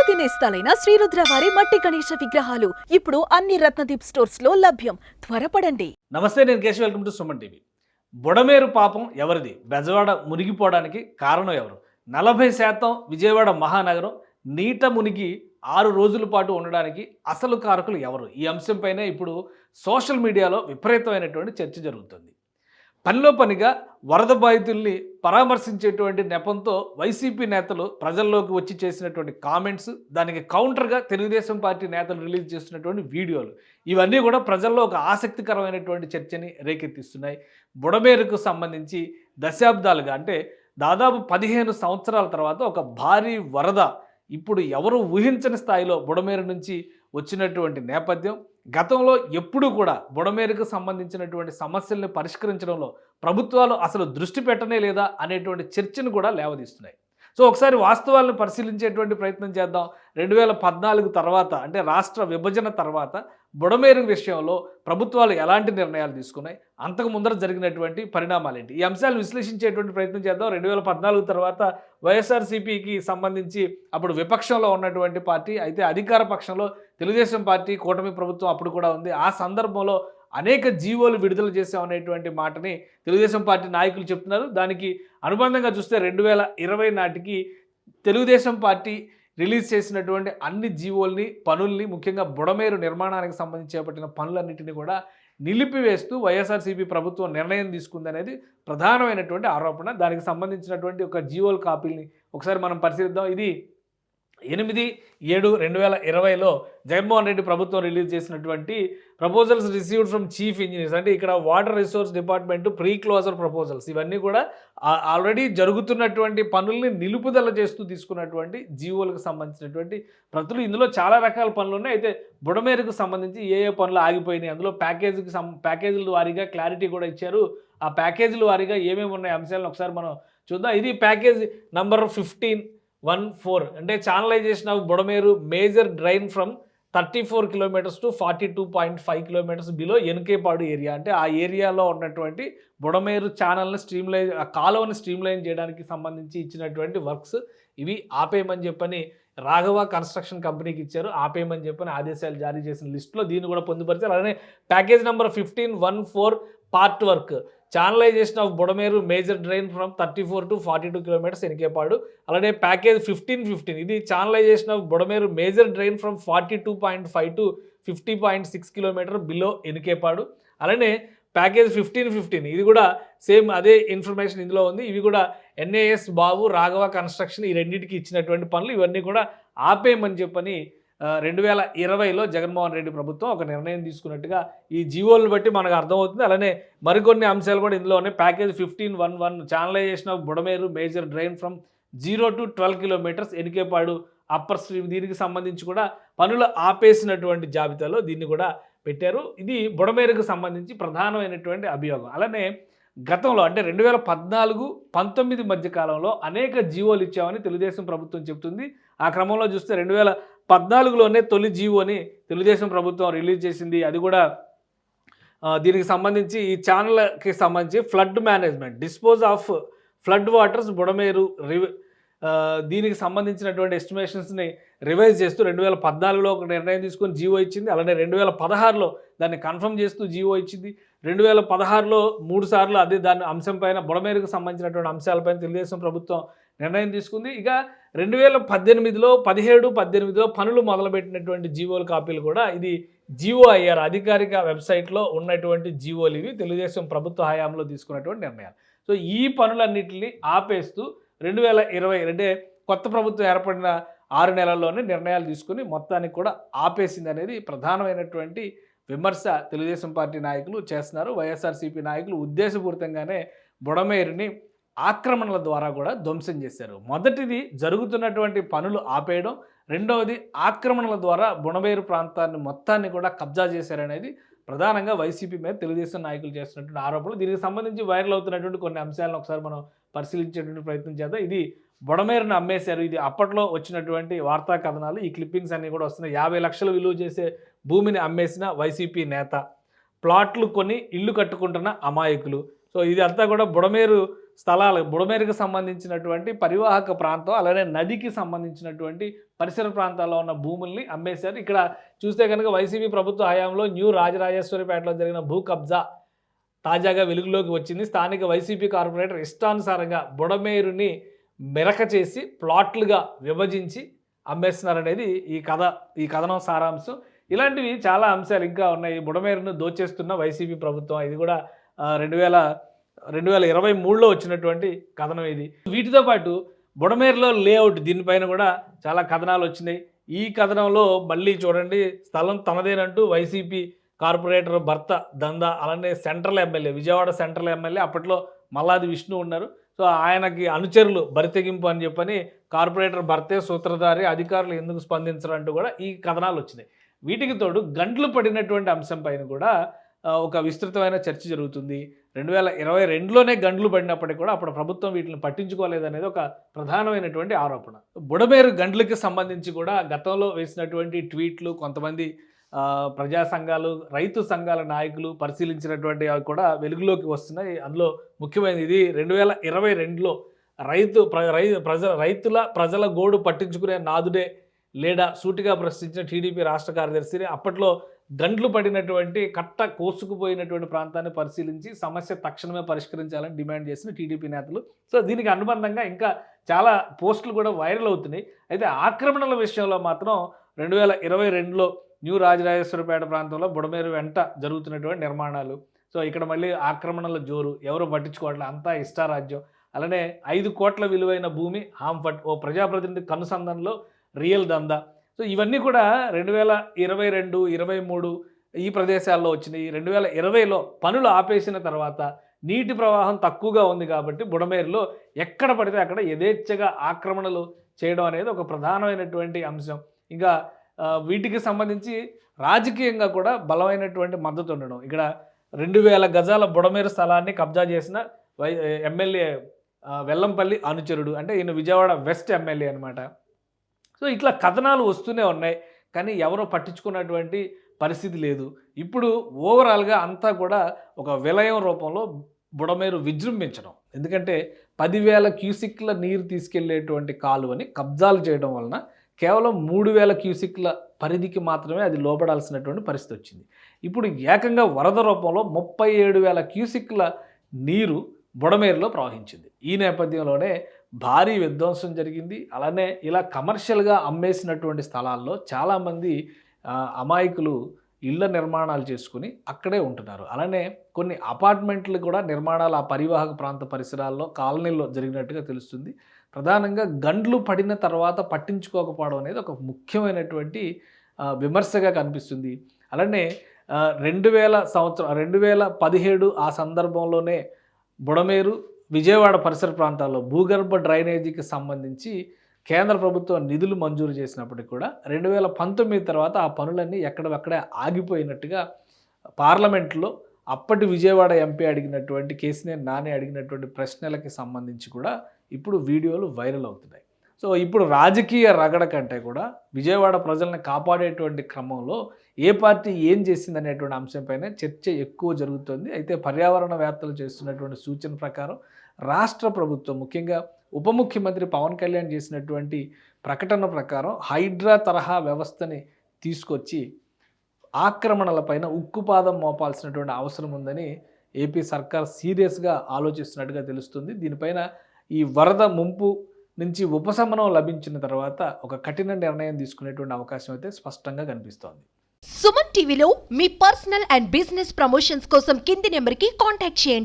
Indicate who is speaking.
Speaker 1: అద్భుత నేస్తాలైన శ్రీరుద్ర వారి మట్టి గణేశ విగ్రహాలు ఇప్పుడు అన్ని రత్నదీప్ స్టోర్స్ లో లభ్యం. త్వరపడండి.
Speaker 2: నమస్తే, నేను Keshav. Welcome to Suman TV. Budameru పాపం ఎవరిది? బెజవాడ మునిగిపోవడానికి కారణం ఎవరు? 40% విజయవాడ మహానగరం నీట మునిగి 6 రోజుల పాటు ఉండడానికి అసలు కారకులు ఎవరు? ఈ అంశంపైనే ఇప్పుడు సోషల్ మీడియాలో విపరీతమైనటువంటి చర్చ జరుగుతుంది. పనిలో పనిగా వరద బాధితుల్ని పరామర్శించేటువంటి నెపంతో వైసీపీ నేతలు ప్రజల్లోకి వచ్చి చేసినటువంటి కామెంట్స్, దానికి కౌంటర్గా తెలుగుదేశం పార్టీ నేతలు రిలీజ్ చేస్తున్నటువంటి వీడియోలు, ఇవన్నీ కూడా ప్రజల్లో ఒక ఆసక్తికరమైనటువంటి చర్చని రేకెత్తిస్తున్నాయి. బుడమేరుకు సంబంధించి దశాబ్దాలుగా, అంటే దాదాపు 15 సంవత్సరాల తర్వాత ఒక భారీ వరద ఇప్పుడు ఎవరు ఊహించని స్థాయిలో బుడమేరు నుంచి వచ్చినటువంటి నేపథ్యం. గతంలో ఎప్పుడూ కూడా బుడమేరుకు సంబంధించినటువంటి సమస్యల్ని పరిష్కరించడంలో ప్రభుత్వాలు అసలు దృష్టి పెట్టనే లేదా అనేటువంటి చర్చను కూడా లేవదీస్తున్నాయి. సో ఒకసారి వాస్తవాలను పరిశీలించేటువంటి ప్రయత్నం చేద్దాం. 2014 తర్వాత, అంటే రాష్ట్ర విభజన తర్వాత బుడమేరు విషయంలో ప్రభుత్వాలు ఎలాంటి నిర్ణయాలు తీసుకున్నాయి, అంతకు ముందర జరిగినటువంటి పరిణామాలు ఏంటి, ఈ అంశాలు విశ్లేషించేటువంటి ప్రయత్నం చేద్దాం. 2014 తర్వాత వైఎస్ఆర్సీపీకి సంబంధించి అప్పుడు విపక్షంలో ఉన్నటువంటి పార్టీ, అయితే అధికార పక్షంలో తెలుగుదేశం పార్టీ, కూటమి ప్రభుత్వం అప్పుడు కూడా ఉంది. ఆ సందర్భంలో అనేక జీవోలు విడుదల చేసామనేటువంటి మాటని తెలుగుదేశం పార్టీ నాయకులు చెప్తున్నారు. దానికి అనుబంధంగా చూస్తే 2020 నాటికి తెలుగుదేశం పార్టీ రిలీజ్ చేసినటువంటి అన్ని జీవోల్ని, పనుల్ని, ముఖ్యంగా బుడమేరు నిర్మాణానికి సంబంధించి చేపట్టిన పనులన్నింటినీ కూడా నిలిపివేస్తూ వైఎస్ఆర్సీపీ ప్రభుత్వం నిర్ణయం తీసుకుందనేది ప్రధానమైనటువంటి ఆరోపణ. దానికి సంబంధించినటువంటి ఒక జీవోల కాపీని ఒకసారి మనం పరిశీలిద్దాం. ఇది 8/7/2020లో జగన్మోహన్ రెడ్డి ప్రభుత్వం రిలీజ్ చేసినటువంటి proposals received from chief engineers, అంటే ఇక్కడ water resource department pre closure proposals, ఇవన్నీ కూడా ఆల్రెడీ జరుగుతున్నటువంటి పనుల్ని నిలుపుదల చేస్తూ తీసుకున్నటువంటి జీవోలకు సంబంధించినటువంటి ప్రతులు. ఇందులో చాలా రకాల పనులు ఉన్నాయి. అయితే బుడమేరుకు సంబంధించి ఏ ఏ పనులు ఆగిపోయినాయి, అందులో ప్యాకేజీల వారీగా క్లారిటీ కూడా ఇచ్చారు. ఆ ప్యాకేజీల వారీగా ఏమేమి ఉన్నాయి అంశాలను ఒకసారి మనం చూద్దాం. ఇది ప్యాకేజ్ నంబర్ 1514, అంటే channelization of Budameru major drain from 34 kilometres to 42.5 kilometres below Enikepadu area, అంటే ఆ ఏరియాలో ఉన్నటువంటి బుడమేరు ఛానల్ని స్ట్రీమ్లైన్, ఆ కాలువని స్ట్రీమ్లైన్ చేయడానికి సంబంధించి ఇచ్చినటువంటి వర్క్స్ ఇవి ఆపేయమని చెప్పని రాఘవ కన్స్ట్రక్షన్ కంపెనీకి ఇచ్చారు. ఆపేయమని చెప్పని ఆదేశాలు జారీ చేసిన లిస్టులో దీన్ని కూడా పొందుపరిచారు. అలానే package number 1514 part work, channelization of Budameru major drain from 34 to 42 kilometres Enikepadu. అలానే ప్యాకేజ్ 1515, ఇది channelization of Budameru major drain from 42.5 to 50.6 kilometre below Enikepadu. అలానే ప్యాకేజ్ 1515, ఇది కూడా సేమ్ అదే ఇన్ఫర్మేషన్ ఇందులో ఉంది. ఇవి కూడా ఎన్ఏఎస్ బాబు, రాఘవ కన్స్ట్రక్షన్, ఈ రెండింటికి ఇచ్చినటువంటి పనులు, ఇవన్నీ కూడా ఆపేయమని చెప్పని 2020లో జగన్మోహన్ రెడ్డి ప్రభుత్వం ఒక నిర్ణయం తీసుకున్నట్టుగా ఈ జీవోలను బట్టి మనకు అర్థమవుతుంది. అలానే మరికొన్ని అంశాలు కూడా ఇందులో ఉన్నాయి. Package 1511, channelization of Budameru major drain from 0 to 12 kilometres Enikepadu upper stream, దీనికి సంబంధించి కూడా పనులు ఆపేసినటువంటి జాబితాలో దీన్ని కూడా పెట్టారు. ఇది బుడమేరుకు సంబంధించి ప్రధానమైనటువంటి అభియోగం. అలానే గతంలో, అంటే 2014-19 మధ్య కాలంలో అనేక జీవోలు ఇచ్చామని తెలుగుదేశం ప్రభుత్వం చెబుతుంది. ఆ క్రమంలో చూస్తే 2014లోనే తొలి జీవోని తెలుగుదేశం ప్రభుత్వం రిలీజ్ చేసింది. అది కూడా దీనికి సంబంధించి ఈ ఛానల్కి సంబంధించి flood management, dispose of flood waters Budameru దీనికి సంబంధించినటువంటి ఎస్టిమేషన్స్ని రివైజ్ చేస్తూ 2014లో ఒక నిర్ణయం తీసుకొని జీవో ఇచ్చింది. అలానే 2016లో దాన్ని కన్ఫర్మ్ చేస్తూ జీవో ఇచ్చింది. 2016లో 3 సార్లు అదే దాని అంశంపైన, బుడమేరుకు సంబంధించినటువంటి అంశాలపైన తెలుగుదేశం ప్రభుత్వం నిర్ణయం తీసుకుంది. ఇక 2018లో 17-18లో పనులు మొదలుపెట్టినటువంటి జీవోల కాపీలు కూడా, ఇది జీఓఐఆర్ అధికారిక వెబ్సైట్లో ఉన్నటువంటి జీవోలు, ఇవి తెలుగుదేశం ప్రభుత్వ హయాంలో తీసుకున్నటువంటి నిర్ణయాలు. సో ఈ పనులన్నింటినీ ఆపేస్తూ 2020, అంటే కొత్త ప్రభుత్వం ఏర్పడిన 6 నెలల్లోనే నిర్ణయాలు తీసుకుని మొత్తానికి కూడా ఆపేసింది అనేది ప్రధానమైనటువంటి విమర్శ తెలుగుదేశం పార్టీ నాయకులు చేస్తున్నారు. వైఎస్ఆర్సీపీ నాయకులు ఉద్దేశపూరితంగానే బుడమేరుని ఆక్రమణల ద్వారా కూడా ధ్వంసం చేశారు. మొదటిది జరుగుతున్నటువంటి పనులు ఆపేయడం, రెండవది ఆక్రమణల ద్వారా బుడమేరు ప్రాంతాన్ని మొత్తాన్ని కూడా కబ్జా చేశారనేది ప్రధానంగా వైసీపీ మీద తెలుగుదేశం నాయకులు చేస్తున్నటువంటి ఆరోపణలు. దీనికి సంబంధించి వైరల్ అవుతున్నటువంటి కొన్ని అంశాలను ఒకసారి మనం పరిశీలించేటువంటి ప్రయత్నం చేద్దాం. ఇది బుడమేరును అమ్మేశారు, ఇది అప్పట్లో వచ్చినటువంటి వార్తా కథనాలు. ఈ క్లిప్పింగ్స్ అన్నీ కూడా వస్తున్నాయి. 50 లక్షలు విలువ చేసే భూమిని అమ్మేసిన వైసీపీ నేత, ప్లాట్లు కొని ఇల్లు కట్టుకుంటున్న అమాయకులు. సో ఇది అంతా కూడా బుడమేరు స్థలాలు బుడమేరుకు సంబంధించినటువంటి పరివాహక ప్రాంతం అలానే నదికి సంబంధించినటువంటి పరిసర ప్రాంతాల్లో ఉన్న భూముల్ని అమ్మేశారు. ఇక్కడ చూస్తే కనుక వైసీపీ ప్రభుత్వ హయాంలో న్యూ రాజరాజేశ్వరిపేటలో జరిగిన భూ కబ్జా తాజాగా వెలుగులోకి వచ్చింది. స్థానిక వైసీపీ కార్పొరేటర్ ఇష్టానుసారంగా బుడమేరుని మెరక చేసి ప్లాట్లుగా విభజించి అమ్మేస్తున్నారనేది ఈ కథనం సారాంశం. ఇలాంటివి చాలా అంశాలు ఇంకా ఉన్నాయి. బుడమేరును దోచేస్తున్న వైసీపీ ప్రభుత్వం, ఇది కూడా 2023లో వచ్చినటువంటి కథనం ఇది. వీటితో పాటు బుడమేరులో లేఅవుట్, దీనిపైన కూడా చాలా కథనాలు వచ్చినాయి. ఈ కథనంలో మళ్ళీ చూడండి, స్థలం తనదేనంటూ వైసీపీ కార్పొరేటర్ భర్త దందా, అలానే central MLA, Vijayawada central MLA అప్పట్లో మల్లాది విష్ణు ఉన్నారు. సో ఆయనకి అనుచరులు బరితెగింపు అని చెప్పని కార్పొరేటర్ భర్తే సూత్రధారి, అధికారులు ఎందుకు స్పందించరంటూ కూడా ఈ కథనాలు వచ్చినాయి. వీటికి తోడు గంటలు పడినటువంటి అంశం పైన కూడా ఒక విస్తృతమైన చర్చ జరుగుతుంది. 2022లోనే గంటలు పడినప్పటికీ కూడా అప్పుడు ప్రభుత్వం వీటిని పట్టించుకోలేదనేది ఒక ప్రధానమైనటువంటి ఆరోపణ. బుడమేరు గంటలకి సంబంధించి కూడా గతంలో వేసినటువంటి ట్వీట్లు కొంతమంది ప్రజా సంఘాలు, రైతు సంఘాల నాయకులు పరిశీలించినటువంటి అవి కూడా వెలుగులోకి వస్తున్నాయి. అందులో ముఖ్యమైనది ఇది 2022లో ప్రజల గోడు పట్టించుకునే నాదుడే లేడా సూటిగా ప్రశ్నించిన టీడీపీ రాష్ట్ర కార్యదర్శిని అప్పట్లో గంటలు పడినటువంటి కట్ట కోసుకుపోయినటువంటి ప్రాంతాన్ని పరిశీలించి సమస్య తక్షణమే పరిష్కరించాలని డిమాండ్ చేసిన టీడీపీ నేతలు. సో దీనికి అనుబంధంగా ఇంకా చాలా పోస్టులు కూడా వైరల్ అవుతున్నాయి. అయితే ఆక్రమణల విషయంలో మాత్రం 2022లో న్యూ రాజరాజేశ్వరిపేట ప్రాంతంలో బుడమేరు వెంట జరుగుతున్నటువంటి నిర్మాణాలు. సో ఇక్కడ మళ్ళీ ఆక్రమణల జోరు, ఎవరు పట్టించుకోవట్లే, అంతా ఇష్టారాజ్యం. అలానే 5 కోట్ల విలువైన భూమి హాంఫట్, ఓ ప్రజాప్రతినిధి కనుసంధానంలో రియల్ దందా. సో ఇవన్నీ కూడా 2022, 23 ఈ ప్రదేశాల్లో వచ్చినాయి. 2020లో పనులు ఆపేసిన తర్వాత నీటి ప్రవాహం తక్కువగా ఉంది కాబట్టి బుడమేరులో ఎక్కడ పడితే అక్కడ యథేచ్ఛగా ఆక్రమణలు చేయడం అనేది ఒక ప్రధానమైనటువంటి అంశం. ఇంకా వీటికి సంబంధించి రాజకీయంగా కూడా బలమైనటువంటి మద్దతు ఉండడం. ఇక్కడ 2000 గజాల బుడమేరు స్థలాన్ని కబ్జా చేసిన ఎమ్మెల్యే వెల్లంపల్లి అనుచరుడు, అంటే ఈయన విజయవాడ వెస్ట్ ఎమ్మెల్యే అనమాట. సో ఇట్లా కథనాలు వస్తూనే ఉన్నాయి, కానీ ఎవరో పట్టించుకున్నటువంటి పరిస్థితి లేదు. ఇప్పుడు ఓవరాల్గా అంతా కూడా ఒక విలయం రూపంలో బుడమేరు విజృంభించడం. ఎందుకంటే 10,000 క్యూసిక్ల నీరు తీసుకెళ్లేటువంటి కాలువని కబ్జాలు చేయడం వలన కేవలం 3,000 క్యూసిక్ల పరిధికి మాత్రమే అది లోపడాల్సినటువంటి పరిస్థితి వచ్చింది. ఇప్పుడు ఏకంగా వరద రూపంలో 37,000 క్యూసిక్ల నీరు బుడమేరులో ప్రవహించింది. ఈ నేపథ్యంలోనే భారీ విధ్వంసం జరిగింది. అలానే ఇలా కమర్షియల్గా అమ్మేసినటువంటి స్థలాల్లో చాలామంది అమాయకులు ఇళ్ల నిర్మాణాలు చేసుకుని అక్కడే ఉంటున్నారు. అలానే కొన్ని అపార్ట్మెంట్లు కూడా నిర్మాణాలు ఆ పరివాహక ప్రాంత పరిసరాల్లో, కాలనీల్లో జరిగినట్టుగా తెలుస్తుంది. ప్రధానంగా గండ్లు పడిన తర్వాత పట్టించుకోకపోవడం అనేది ఒక ముఖ్యమైనటువంటి విమర్శగా కనిపిస్తుంది. అలానే 2017 ఆ సందర్భంలోనే బుడమేరు, విజయవాడ పరిసర ప్రాంతాల్లో భూగర్భ డ్రైనేజీకి సంబంధించి కేంద్ర ప్రభుత్వం నిధులు మంజూరు చేసినప్పటికీ కూడా 2019 తర్వాత ఆ పనులన్నీ ఎక్కడెక్కడే ఆగిపోయినట్టుగా పార్లమెంట్లో అప్పటి విజయవాడ ఎంపీ అడిగినటువంటి కేసీఆర్ నాని అడిగినటువంటి ప్రశ్నలకి సంబంధించి కూడా ఇప్పుడు వీడియోలు వైరల్ అవుతున్నాయి. సో ఇప్పుడు రాజకీయ రగడ కంటే కూడా విజయవాడ ప్రజల్ని కాపాడేటువంటి క్రమంలో ఏ పార్టీ ఏం చేసిందనేటువంటి అంశంపైనే చర్చ ఎక్కువ జరుగుతుంది. అయితే పర్యావరణవేత్తలు చేస్తున్నటువంటి సూచన ప్రకారం రాష్ట్ర ప్రభుత్వం, ముఖ్యంగా ఉప ముఖ్యమంత్రి పవన్ కళ్యాణ్ చేసినటువంటి ప్రకటన ప్రకారం హైడ్రా తరహా వ్యవస్థని తీసుకొచ్చి ఆక్రమణలపైన ఉక్కుపాదం మోపాల్సినటువంటి అవసరం ఉందని ఏపీ సర్కార్ సీరియస్గా ఆలోచిస్తున్నట్టుగా తెలుస్తుంది. దీనిపైన ఈ వరద ముంపు నుంచి ఉపశమనం లభించిన తర్వాత ఒక కఠిన నిర్ణయం తీసుకునేటువంటి అవకాశం అయితే స్పష్టంగా కనిపిస్తోంది.
Speaker 3: సుమన్ టీవీలో మీ పర్సనల్ అండ్ బిజినెస్ ప్రమోషన్స్ కోసం కింది నెంబర్కి కాంటాక్ట్ చేయండి.